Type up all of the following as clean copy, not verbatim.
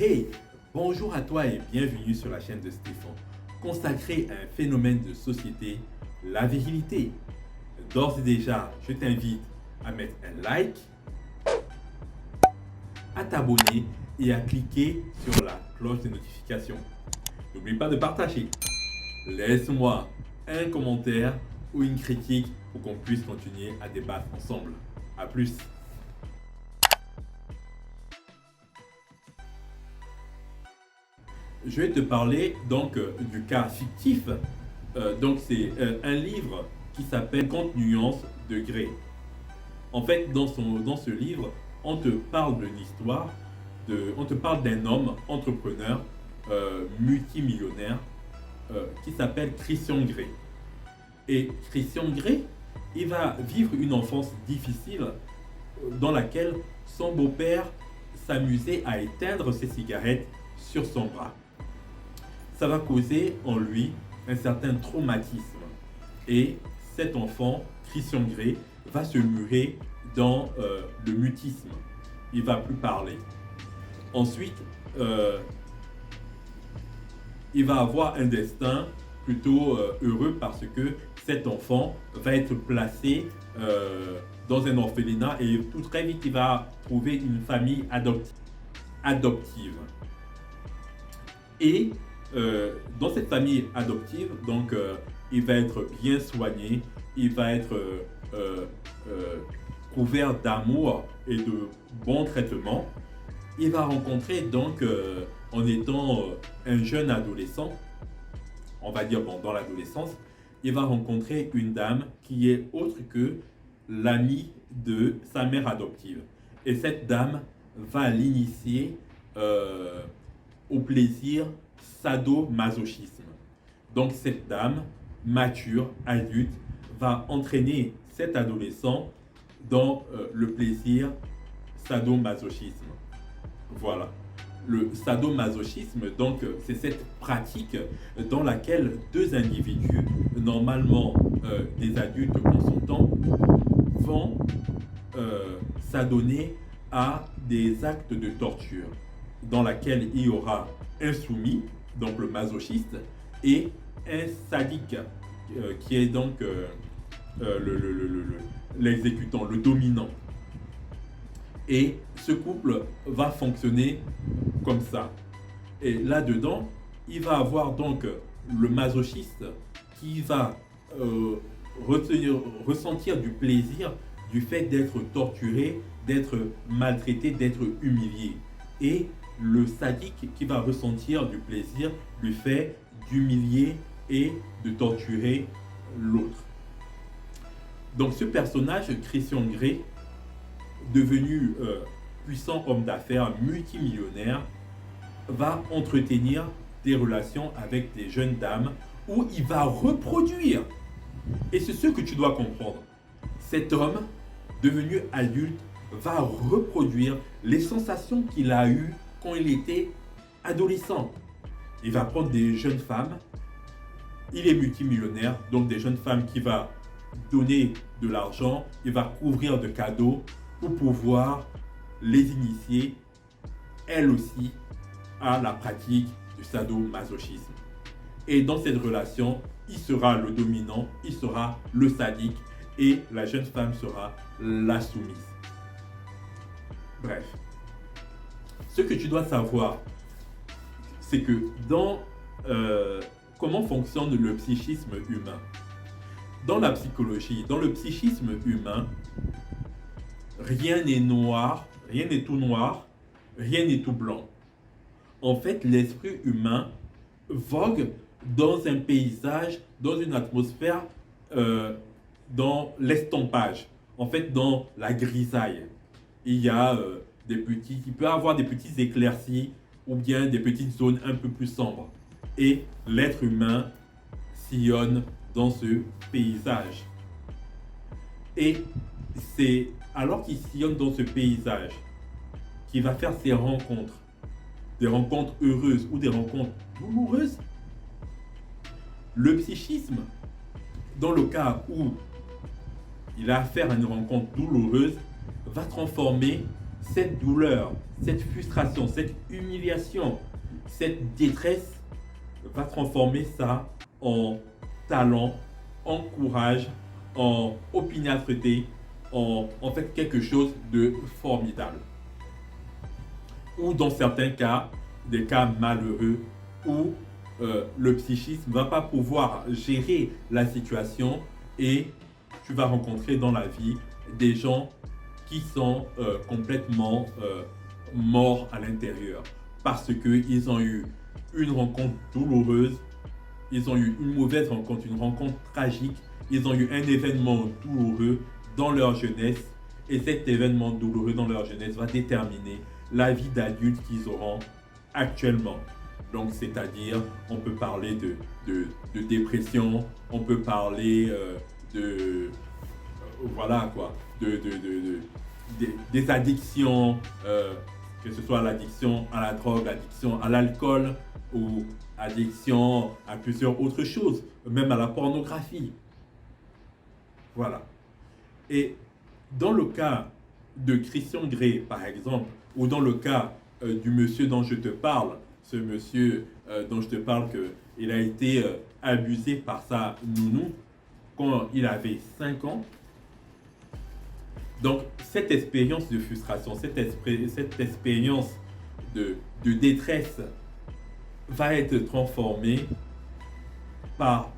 Hey, bonjour à toi et bienvenue sur la chaîne de Stéphane, consacrée à un phénomène de société, la virilité. D'ores et déjà, je t'invite à mettre un like, à t'abonner et à cliquer sur la cloche de notification. N'oublie pas de partager. Laisse-moi un commentaire ou une critique pour qu'on puisse continuer à débattre ensemble. A plus. Je vais te parler donc du cas fictif. C'est un livre qui s'appelle 50 nuances de Grey. En fait, dans ce livre, on te parle d'une histoire, on te parle d'un homme entrepreneur multimillionnaire qui s'appelle Christian Grey. Et Christian Grey, il va vivre une enfance difficile dans laquelle son beau-père s'amusait à éteindre ses cigarettes sur son bras. Ça va causer en lui un certain traumatisme. Et cet enfant, Christian Grey, va se murer dans le mutisme. Il ne va plus parler. Ensuite, il va avoir un destin plutôt heureux parce que cet enfant va être placé dans un orphelinat et tout très vite, il va trouver une famille adoptive. Et dans cette famille adoptive, donc, il va être bien soigné, il va être couvert d'amour et de bons traitements. Il va rencontrer donc, en étant un jeune adolescent, on va dire dans l'adolescence, il va rencontrer une dame qui est autre que l'amie de sa mère adoptive. Et cette dame va l'initier au plaisir sadomasochisme. Donc cette dame, mature, adulte, va entraîner cet adolescent dans le plaisir sadomasochisme. Voilà. Le sadomasochisme, donc, c'est cette pratique dans laquelle deux individus, normalement des adultes consentants, vont s'adonner à des actes de torture, dans laquelle il y aura un soumis, donc le masochiste, et un sadique, qui est donc l'exécutant, le dominant. Et ce couple va fonctionner comme ça. Et là-dedans, il va avoir donc le masochiste qui va ressentir du plaisir du fait d'être torturé, d'être maltraité, d'être humilié. Et le sadique qui va ressentir du plaisir du fait d'humilier et de torturer l'autre. Donc ce personnage, Christian Grey, devenu puissant homme d'affaires multimillionnaire, va entretenir des relations avec des jeunes dames où il va reproduire. Et c'est ce que tu dois comprendre. Cet homme, devenu adulte, va reproduire les sensations qu'il a eues quand il était adolescent. Il va prendre des jeunes femmes. Il est multimillionnaire, donc des jeunes femmes qui va donner de l'argent, il va couvrir de cadeaux pour pouvoir les initier, elles aussi, à la pratique du sadomasochisme. Et dans cette relation, il sera le dominant, il sera le sadique et la jeune femme sera la soumise. Bref, ce que tu dois savoir, c'est que dans comment fonctionne le psychisme humain. Dans la psychologie, dans le psychisme humain, rien n'est noir, rien n'est tout noir, rien n'est tout blanc. En fait, l'esprit humain vogue dans un paysage, dans une atmosphère, dans l'estompage, en fait, dans la grisaille. Il y a il peut y avoir des petits éclaircies ou bien des petites zones un peu plus sombres. Et l'être humain sillonne dans ce paysage. Et c'est alors qu'il sillonne dans ce paysage qu'il va faire ses rencontres, des rencontres heureuses ou des rencontres douloureuses. Le psychisme, dans le cas où il a affaire à une rencontre douloureuse, va transformer cette douleur, cette frustration, cette humiliation, cette détresse va transformer ça en talent, en courage, en opiniâtreté, en fait quelque chose de formidable. Ou dans certains cas, des cas malheureux où le psychisme ne va pas pouvoir gérer la situation et tu vas rencontrer dans la vie des gens qui sont complètement morts à l'intérieur parce qu'ils ont eu une rencontre douloureuse, ils ont eu une mauvaise rencontre, une rencontre tragique, ils ont eu un événement douloureux dans leur jeunesse et cet événement douloureux dans leur jeunesse va déterminer la vie d'adulte qu'ils auront actuellement. Donc, c'est-à-dire, on peut parler de dépression, on peut parler voilà quoi, des addictions, que ce soit l'addiction à la drogue, l'addiction à l'alcool ou addiction à plusieurs autres choses, même à la pornographie. Voilà. Et dans le cas de Christian Grey, par exemple, ou dans le cas du monsieur dont je te parle, ce monsieur dont je te parle qu'il a été abusé par sa nounou quand il avait 5 ans. Donc, cette expérience de frustration, cette expérience de détresse va être transformée par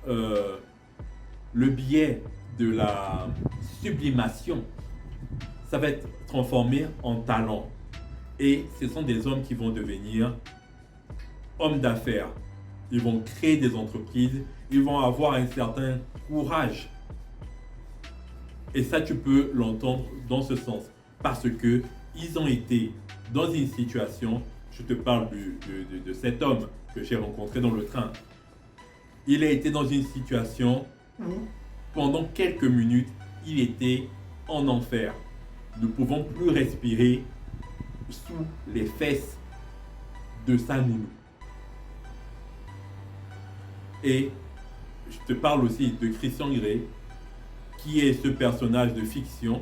le biais de la sublimation. Ça va être transformé en talent. Et ce sont des hommes qui vont devenir hommes d'affaires. Ils vont créer des entreprises. Ils vont avoir un certain courage. Et ça, tu peux l'entendre dans ce sens. Parce qu'ils ont été dans une situation, je te parle de cet homme que j'ai rencontré dans le train. Il a été dans une situation où, pendant quelques minutes, il était en enfer. Ne pouvant plus respirer sous les fesses de sa nounou. Et je te parle aussi de Christian Grey, qui est ce personnage de fiction.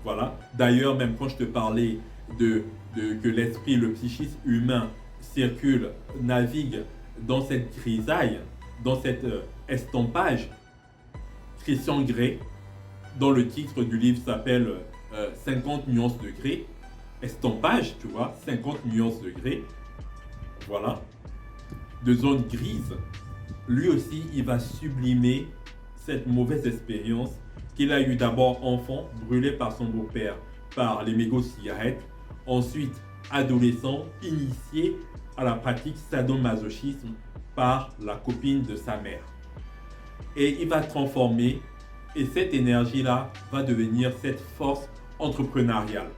Voilà. D'ailleurs, même quand je te parlais que l'esprit, le psychisme humain circule, navigue dans cette grisaille, dans cet estampage, Christian Grey, dont le titre du livre s'appelle 50 nuances de Grey, estampage, tu vois, 50 nuances de Grey, voilà, de zone grise. Lui aussi, il va sublimer cette mauvaise expérience qu'il a eu d'abord enfant, brûlé par son beau-père par les mégots de cigarettes, ensuite adolescent, initié à la pratique sadomasochisme par la copine de sa mère. Et il va transformer, et cette énergie-là va devenir cette force entrepreneuriale.